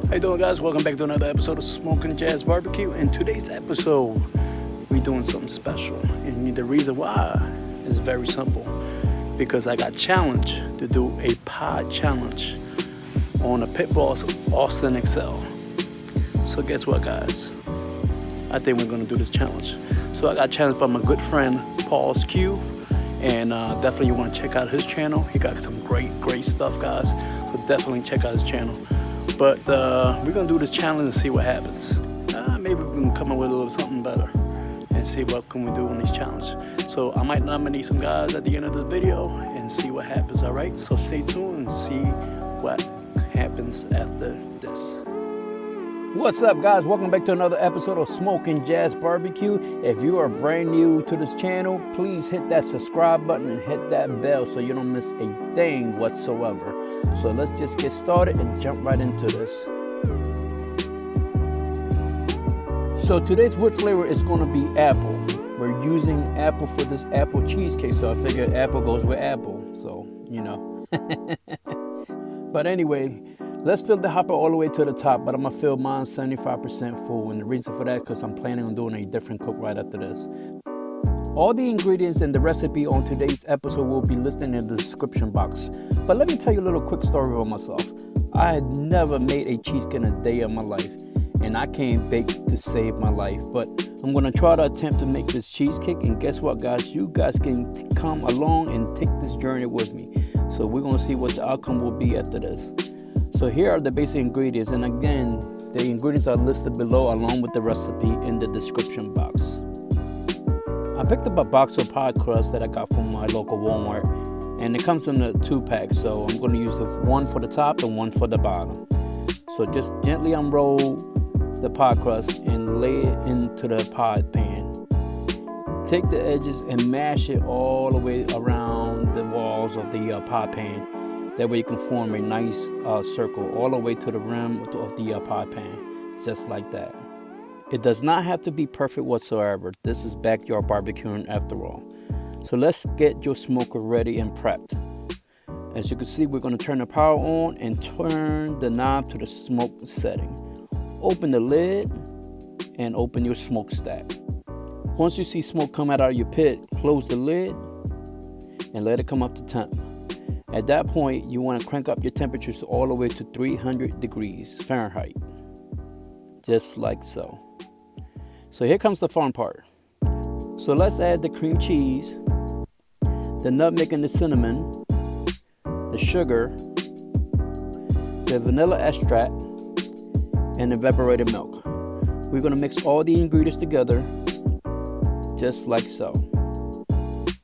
How you doing, guys? Welcome back to another episode of Smoking Jazz Barbecue. In today's episode, we're doing something special, and the reason why is very simple. Because I got challenged to do a pie challenge on a Pit Boss Austin XL. So guess what, guys? I think we're gonna do this challenge. So I got challenged by my good friend Paul's Q, and definitely you want to check out his channel. He got some great stuff, guys. So definitely check out his channel. But we're gonna do this challenge and see what happens. Maybe we can come up with a little something better and see what can we do on this challenge. So I might nominate some guys at the end of this video and see what happens. All right, so stay tuned and see what happens after this. What's up, guys? Welcome back to another episode of Smoking Jazz Barbecue. If you are brand new to this channel, please hit that subscribe button and hit that bell so you don't miss a thing whatsoever. So let's just get started and jump right into this. So today's wood flavor is going to be apple. We're using apple for this apple cheesecake, so I figured apple goes with apple, so you know. But anyway, let's fill the hopper all the way to the top, but I'm gonna fill mine 75% full, and the reason for that is because I'm planning on doing a different cook right after this. All the ingredients and the recipe on today's episode will be listed in the description box. But let me tell you a little quick story about myself. I had never made a cheesecake in a day of my life, and I can't bake to save my life, but I'm gonna try to attempt to make this cheesecake, and guess what, guys? You guys can come along and take this journey with me. So we're gonna see what the outcome will be after this. So here are the basic ingredients, and again, the ingredients are listed below along with the recipe in the description box. I picked up a box of pie crust that I got from my local Walmart, and it comes in a 2-pack, so I'm going to use the one for the top and one for the bottom. So just gently unroll the pie crust and lay it into the pie pan. Take the edges and mash it all the way around the walls of the pie pan. That way you can form a nice circle all the way to the rim of the pie pan, just like that. It does not have to be perfect whatsoever. This is backyard barbecuing after all. So let's get your smoker ready and prepped. As you can see, we're going to turn the power on and turn the knob to the smoke setting. Open the lid and open your smokestack. Once you see smoke come out of your pit, close the lid and let it come up to temp. At that point, you want to crank up your temperatures all the way to 300 degrees Fahrenheit. Just like so. So here comes the fun part. So let's add the cream cheese, the nutmeg and the cinnamon, the sugar, the vanilla extract, and evaporated milk. We're going to mix all the ingredients together, just like so.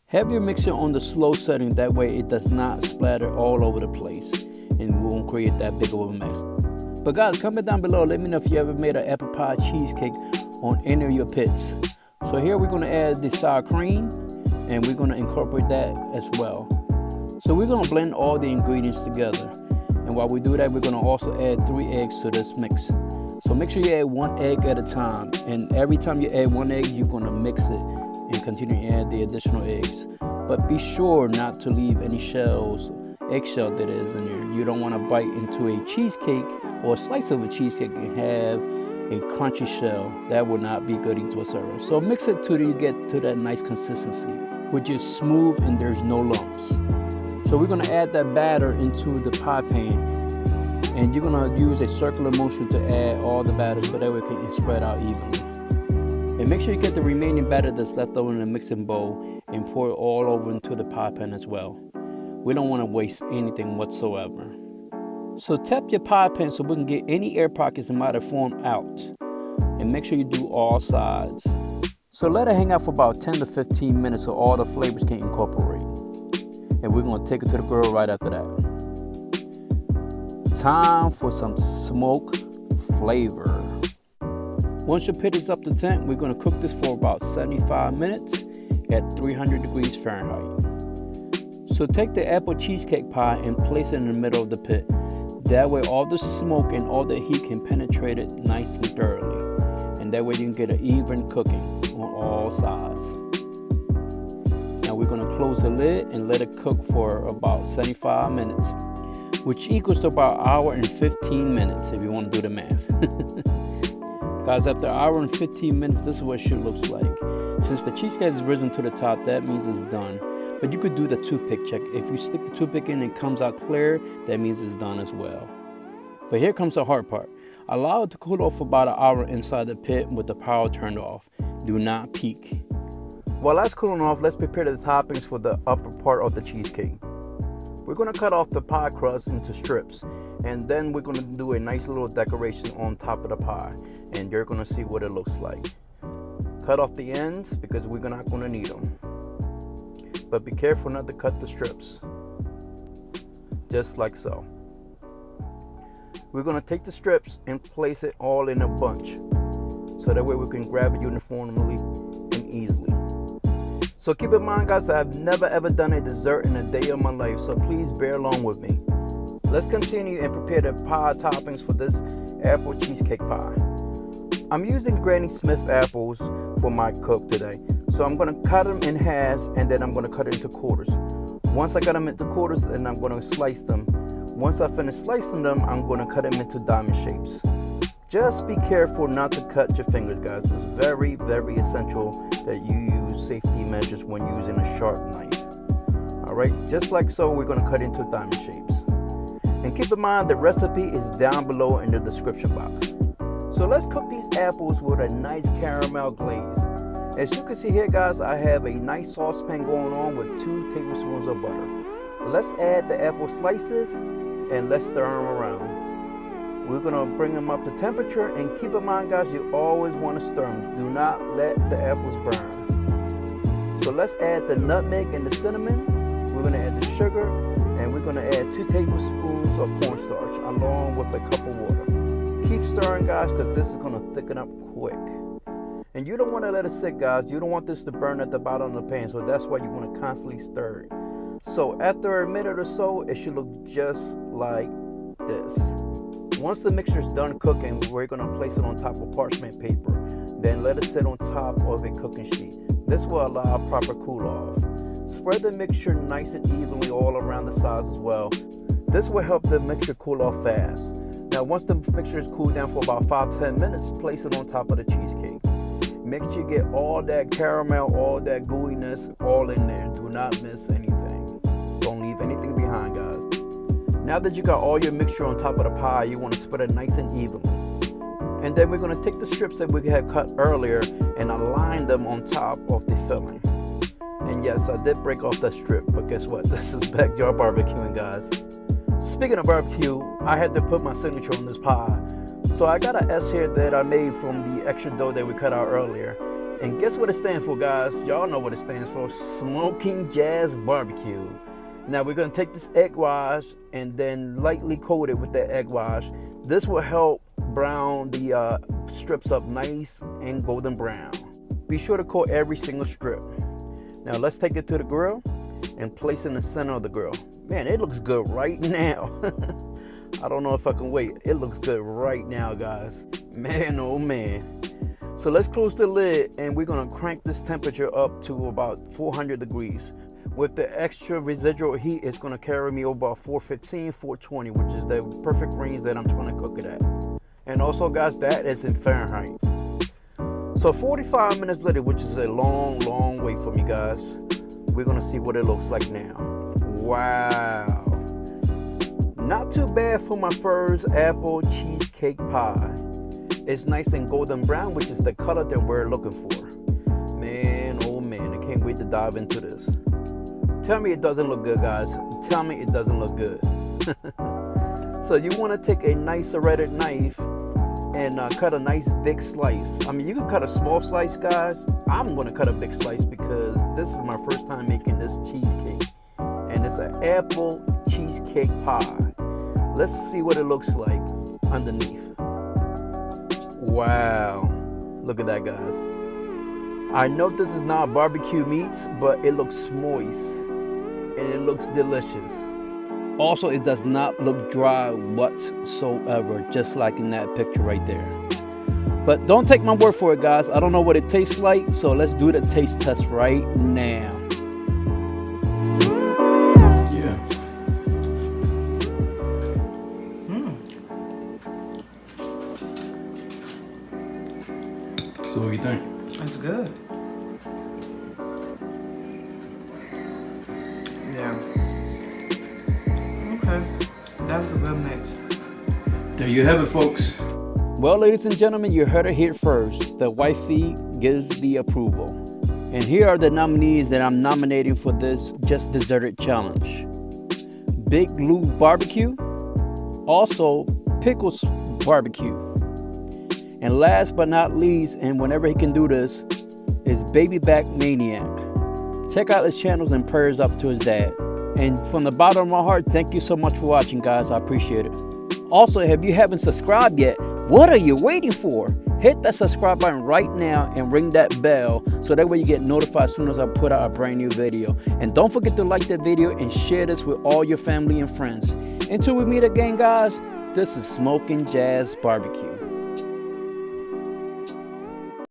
Have your mixer on the slow setting, that way it does not splatter all over the place and won't create that big of a mess. But guys, comment down below, let me know if you ever made an apple pie cheesecake on any of your pits. So here we're going to add the sour cream, and we're going to incorporate that as well. So we're going to blend all the ingredients together, and while we do that, we're going to also add 3 eggs to this mix. So make sure you add 1 egg at a time, and every time you add 1 egg, you're going to mix it and continue to add the additional eggs. But be sure not to leave any shells, eggshell that is in there. You don't want to bite into a cheesecake or a slice of a cheesecake and have a crunchy shell. That will not be good whatsoever. So mix it till you get to that nice consistency, which is smooth and there's no lumps. So we're going to add that batter into the pie pan, and you're going to use a circular motion to add all the batter so that way it can spread out evenly. And make sure you get the remaining batter that's left over in the mixing bowl and pour it all over into the pie pan as well. We don't want to waste anything whatsoever. So tap your pie pan so we can get any air pockets that might have formed out. And make sure you do all sides. So let it hang out for about 10 to 15 minutes so all the flavors can incorporate. And we're going to take it to the grill right after that. Time for some smoke flavor. Once your pit is up to temp, we're going to cook this for about 75 minutes at 300 degrees Fahrenheit. So take the apple cheesecake pie and place it in the middle of the pit. That way all the smoke and all the heat can penetrate it nice and thoroughly. And that way you can get an even cooking on all sides. Now we're going to close the lid and let it cook for about 75 minutes. which equals to about an hour and 15 minutes if you want to do the math. Guys, after an hour and 15 minutes, this is what it looks like. Since the cheesecake has risen to the top, that means it's done. But you could do the toothpick check. If you stick the toothpick in and it comes out clear, that means it's done as well. But here comes the hard part. Allow it to cool off for about an hour inside the pit with the power turned off. Do not peek. While that's cooling off, let's prepare the toppings for the upper part of the cheesecake. We're going to cut off the pie crust into strips, and then we're going to do a nice little decoration on top of the pie, and you're going to see what it looks like. Cut off the ends because we're not going to need them. But be careful not to cut the strips. Just like so. We're going to take the strips and place it all in a bunch, so that way we can grab it uniformly and easily. So keep in mind, guys, that I've never ever done a dessert in a day of my life, so please bear along with me. Let's continue and prepare the pie toppings for this apple cheesecake pie. I'm using Granny Smith apples for my cook today. So I'm going to cut them in halves, and then I'm going to cut it into quarters. Once I got them into quarters, then I'm going to slice them. Once I finish slicing them, I'm going to cut them into diamond shapes. Just be careful not to cut your fingers, guys. It's very, very essential that you use safety measures when using a sharp knife. Alright, just like so, we're going to cut into diamond shapes. And keep in mind, the recipe is down below in the description box. So let's cook these apples with a nice caramel glaze. As you can see here, guys, I have a nice saucepan going on with 2 tablespoons of butter. Let's add the apple slices and let's stir them around. We're going to bring them up to temperature, and keep in mind, guys, you always want to stir them. Do not let the apples burn. So let's add the nutmeg and the cinnamon. We're going to add the sugar, and we're going to add 2 tablespoons of cornstarch along with a cup of water. Keep stirring, guys, because this is going to thicken up quick. And you don't want to let it sit, guys. You don't want this to burn at the bottom of the pan, so that's why you want to constantly stir it. So after a minute or so, it should look just like this. Once the mixture is done cooking, we're going to place it on top of parchment paper. Then let it sit on top of a cooking sheet. This will allow proper cool off. Spread the mixture nice and evenly all around the sides as well. This will help the mixture cool off fast. Now once the mixture is cooled down for about 5-10 minutes, place it on top of the cheesecake. Make sure you get all that caramel, all that gooiness all in there. Do not miss anything. Don't leave anything behind, guys. Now that you got all your mixture on top of the pie, you want to spread it nice and evenly. And then we're going to take the strips that we had cut earlier and align them on top of the filling. And yes, I did break off that strip, but guess what? This is backyard barbecuing, guys. Speaking of barbecue, I had to put my signature on this pie. So I got an S here that I made from the extra dough that we cut out earlier. And guess what it stands for, guys? Y'all know what it stands for. Smoking Jazz Barbecue. Now we're going to take this egg wash and then lightly coat it with the egg wash. This will help brown the strips up nice and golden brown. Be sure to coat every single strip. Now let's take it to the grill and place it in the center of the grill. Man, it looks good right now. I don't know if I can wait. It looks good right now, guys. Man, oh man. So let's close the lid, and we're gonna crank this temperature up to about 400 degrees. With the extra residual heat, it's gonna carry me over about 415, 420, which is the perfect range that I'm trying to cook it at. And also, guys, that is in Fahrenheit. So 45 minutes later, which is a long, long wait for me, guys, we're gonna see what it looks like now. Wow. Not too bad for my first apple cheesecake pie. It's nice and golden brown, which is the color that we're looking for. Man, oh man, I can't wait to dive into this. Tell me it doesn't look good, guys. Tell me it doesn't look good. So you want to take a nice serrated knife and cut a nice big slice. I mean, you can cut a small slice, guys. I'm going to cut a big slice because this is my first time making this cheesecake. And it's an apple cheesecake pie. Let's see what it looks like underneath. Wow, look at that, guys. I know this is not barbecue meats, but it looks moist and it looks delicious. Also, it does not look dry whatsoever, just like in that picture right there. But don't take my word for it, guys. I don't know what it tastes like, so let's do the taste test right now. There you have it, folks. Well, ladies and gentlemen, you heard it here first. The wifey gives the approval. And here are the nominees that I'm nominating for this Just Desserted Challenge. Big Lou Barbecue, also Pickles Barbecue. And last but not least, and whenever he can do this, is Baby Back Maniac. Check out his channels and prayers up to his dad. And from the bottom of my heart, thank you so much for watching, guys. I appreciate it. Also, if you haven't subscribed yet, what are you waiting for? Hit that subscribe button right now and ring that bell so that way you get notified as soon as I put out a brand new video. And don't forget to like that video and share this with all your family and friends. Until we meet again, guys, this is Smoking Jazz Barbecue.